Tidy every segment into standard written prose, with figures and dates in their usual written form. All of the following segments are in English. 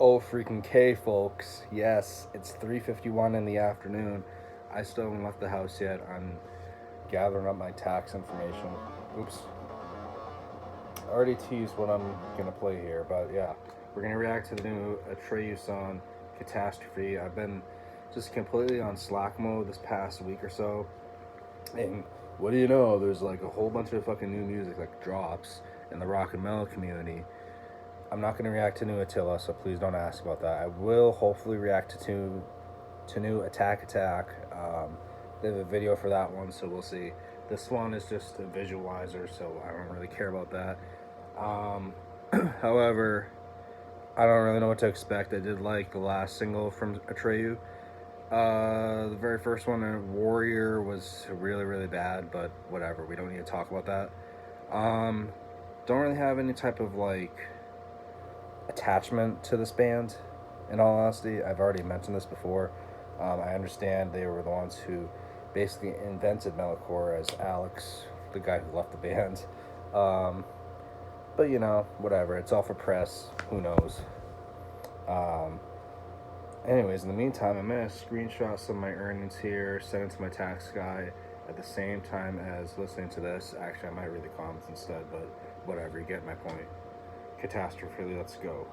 Oh freaking K, folks. Yes, it's 3:51 in the afternoon. I still haven't left the house yet. I'm gathering up my tax information. Oops. I already teased what I'm gonna play here, but yeah. We're gonna react to the new Atreyu song, Catastrophe. I've been just completely on Slack mode this past week or so. And what do you know? There's like a whole bunch of fucking new music like drops in the rock and metal community. I'm not going to react to new Attila, so please don't ask about that. I will hopefully react to new Attack Attack. They have a video for that one, so we'll see. This one is just a visualizer, so I don't really care about that. However, I don't really know what to expect. I did like the last single from Atreyu. The very first one, Warrior, was really, really bad, but whatever. We don't need to talk about that. Don't really have any type of like attachment to this band, in all honesty. I've already mentioned this before. I understand they were the ones who basically invented metalcore, as Alex, the guy who left the band. But you know, whatever. It's all for press. Who knows? Anyways, in the meantime, I'm going to screenshot some of my earnings here, send it to my tax guy at the same time as listening to this. Actually, I might read the comments instead, but whatever, you get my point. Catastrophe, let's go.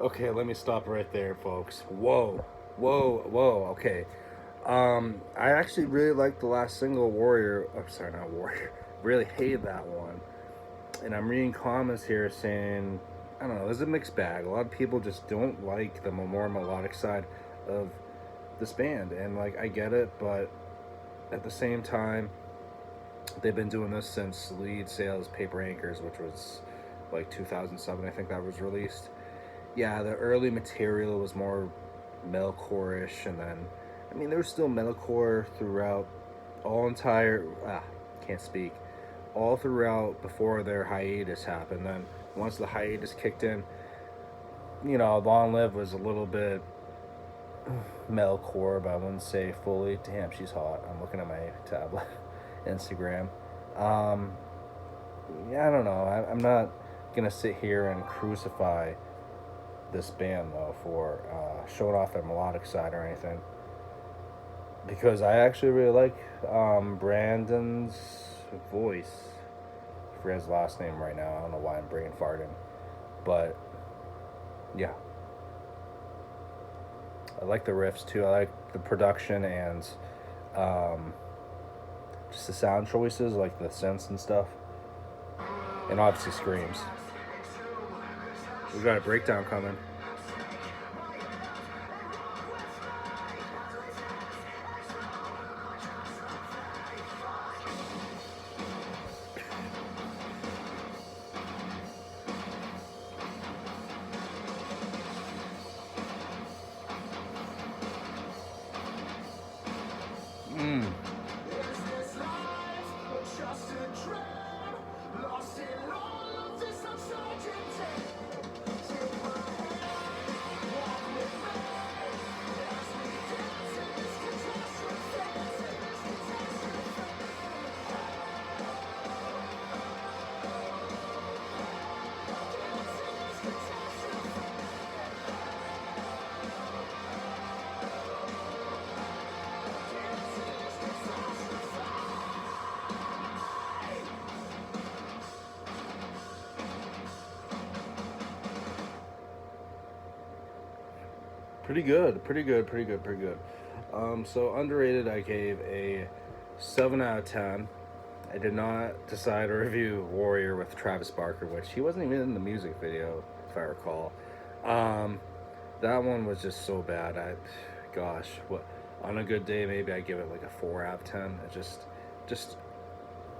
Okay, let me stop right there, folks. Whoa, whoa. Okay, I actually really liked the last single, Warrior. I'm sorry, not Warrior. Really hated that one. And I'm reading comments here saying, I don't know, there's a mixed bag. A lot of people just don't like the more melodic side of this band, and like I get it, but at the same time, they've been doing this since Lead Sales Paper Anchors, which was like 2007, I think that was released. Yeah, the early material was more metalcore-ish, and then, I mean, there was still metalcore throughout can't speak, all throughout before their hiatus happened. Then once the hiatus kicked in, you know, Long Live was a little bit metalcore, but I wouldn't say fully. Damn, she's hot. I'm looking at my tablet, Instagram. Yeah, I don't know. I'm not gonna sit here and crucify this band though for showing off their melodic side or anything, because I actually really like Brandon's voice. I forget his last name right now. I don't know why I'm brain farting, but yeah, I like the riffs too. I like the production and just the sound choices, like the synths and stuff, and obviously screams. We got a breakdown coming. Pretty good, pretty good, pretty good, pretty good. So underrated, I gave a 7 out of 10. I did not decide to review Warrior with Travis Barker, which he wasn't even in the music video, if I recall. Um, that one was just so bad. Gosh, what on a good day maybe I give it like a 4 out of 10. It just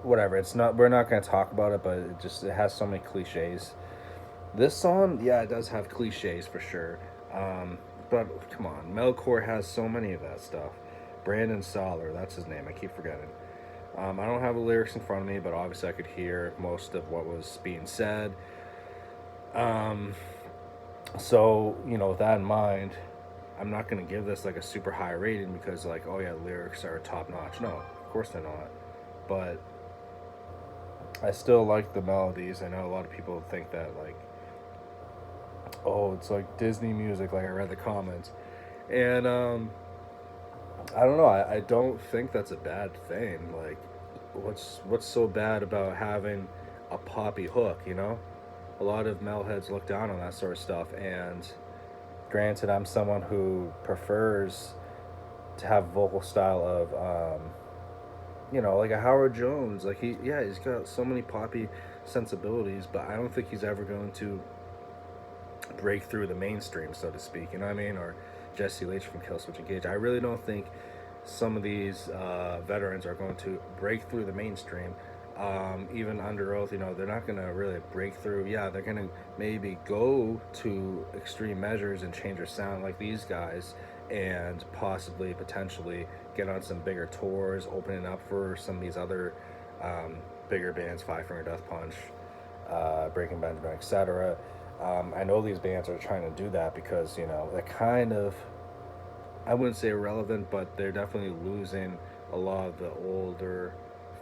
whatever. It's not. We're not gonna talk about it, but it has so many cliches. This song, yeah, it does have cliches for sure. Um, but come on, Melkor has so many of that stuff. Brandon Soller, that's his name. I keep forgetting. I don't have the lyrics in front of me, but obviously I could hear most of what was being said. Um, so with that in mind, I'm not gonna give this like a super high rating because like, oh yeah, lyrics are top notch. No, of course they're not. But I still like the melodies. I know a lot of people think that like, oh, it's like Disney music. Like I read the comments, and I don't know. I don't think that's a bad thing. Like, what's so bad about having a poppy hook? A lot of metalheads look down on that sort of stuff. And granted, I'm someone who prefers to have vocal style of like a Howard Jones. Like he's got so many poppy sensibilities, but I don't think he's ever going to break through the mainstream, so to speak. You know what I mean? Or Jesse Leach from Killswitch Engage. I really don't think some of these veterans are going to break through the mainstream. Even Under Oath, they're not going to really break through. Yeah, they're going to maybe go to extreme measures and change their sound like these guys, and possibly, potentially, get on some bigger tours, opening up for some of these other bigger bands, Five Finger Death Punch, Breaking Benjamin, etc. I know these bands are trying to do that because, they're kind of, I wouldn't say irrelevant, but they're definitely losing a lot of the older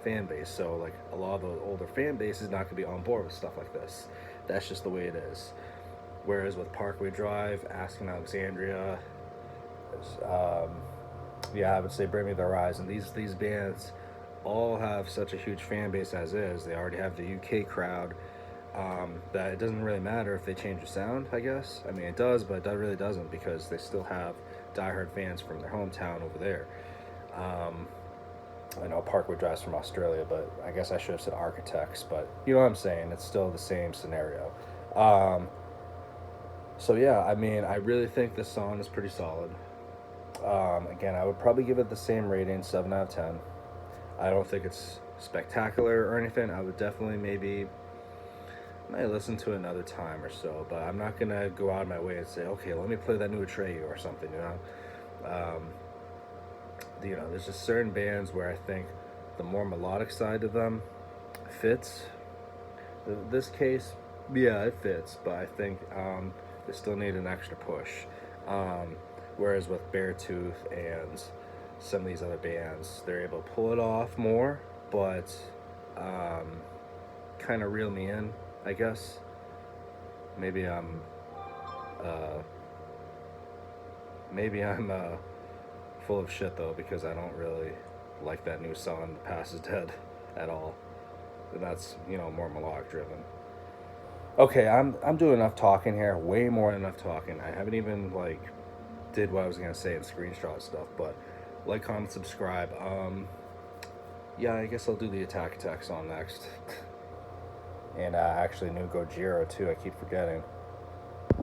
fan base. So, like, a lot of the older fan base is not going to be on board with stuff like this. That's just the way it is. Whereas with Parkway Drive, Asking Alexandria, I would say Bring Me the Horizon. These bands all have such a huge fan base as is. They already have the UK crowd. That it doesn't really matter if they change the sound, I guess. I mean, it does, but it really doesn't because they still have diehard fans from their hometown over there. I know Parkwood Drive's from Australia, but I guess I should have said Architects, but you know what I'm saying? It's still the same scenario. So yeah, I mean, I really think this song is pretty solid. Again, I would probably give it the same rating, 7 out of 10. I don't think it's spectacular or anything. I would definitely might listen to it another time or so, but I'm not gonna go out of my way and say, okay, let me play that new Atreyu or something. There's just certain bands where I think the more melodic side of them fits. This case, yeah, it fits, but I think they still need an extra push. Whereas with Beartooth and some of these other bands, they're able to pull it off more, but kind of reel me in, I guess. Maybe I'm full of shit though, because I don't really like that new song, The Past is Dead, at all. And that's more melodic driven. Okay, I'm doing enough talking here, way more than enough talking. I haven't even did what I was gonna say and screenshot stuff, but like, comment, subscribe. Yeah, I guess I'll do the Attack song next. And actually, new Gojira too. I keep forgetting.